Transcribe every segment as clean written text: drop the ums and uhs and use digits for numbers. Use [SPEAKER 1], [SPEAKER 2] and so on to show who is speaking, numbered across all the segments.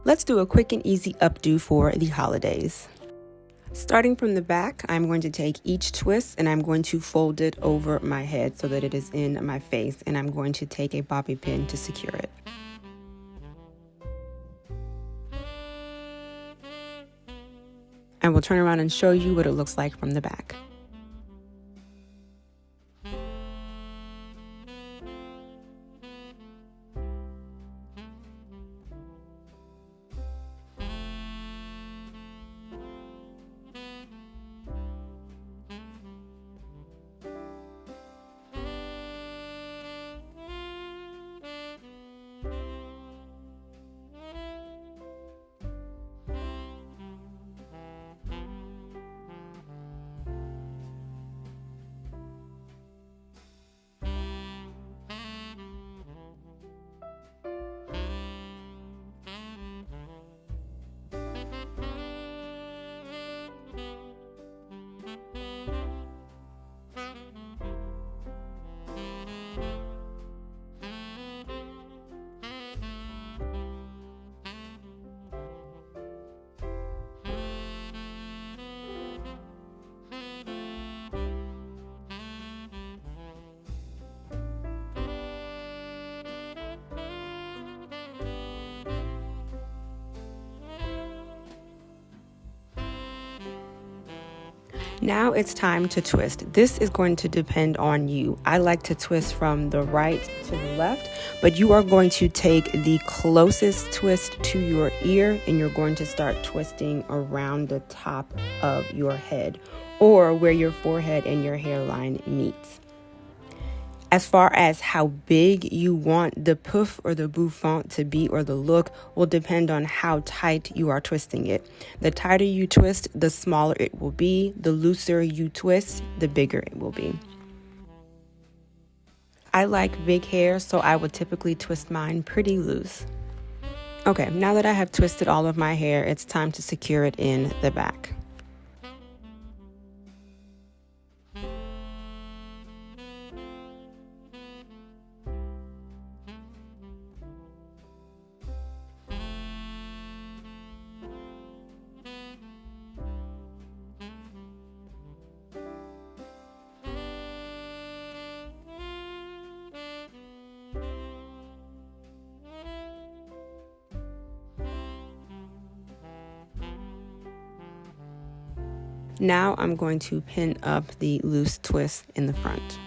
[SPEAKER 1] Let's do a quick and easy updo for the holidays. Starting from the back, I'm going to take each twist and I'm going to fold it over my head so that it is in my face, and I'm going to take a bobby pin to secure it. And we'll turn around and show you what it looks like from the back. Now it's time to twist. This is going to depend on you. I like to twist from the right to the left, but you are going to take the closest twist to your ear and you're going to start twisting around the top of your head, or where your forehead and your hairline meets. As far as how big you want the puff or the bouffant to be, or the look, will depend on how tight you are twisting it. The tighter you twist, the smaller it will be. The looser you twist, the bigger it will be. I like big hair, so I would typically twist mine pretty loose. Okay, now that I have twisted all of my hair, it's time to secure it in the back. Now I'm going to pin up the loose twist in the front.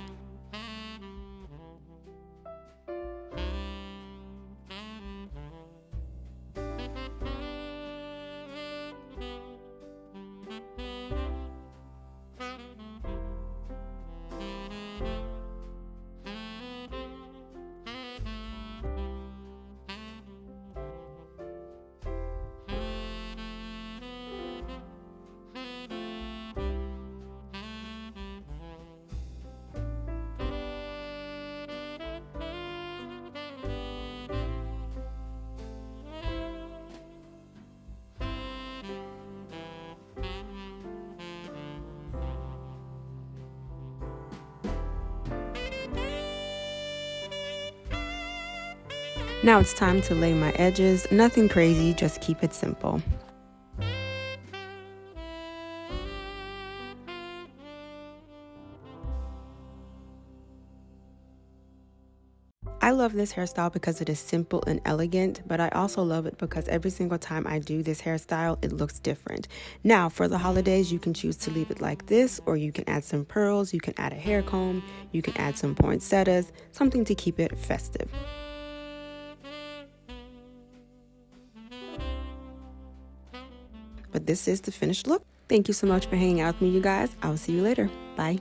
[SPEAKER 1] Now it's time to lay my edges. Nothing crazy, just keep it simple. I love this hairstyle because it is simple and elegant, but I also love it because every single time I do this hairstyle, it looks different. Now, for the holidays, you can choose to leave it like this, or you can add some pearls, you can add a hair comb, you can add some poinsettias, something to keep it festive. But this is the finished look. Thank you so much for hanging out with me, you guys. I will see you later. Bye.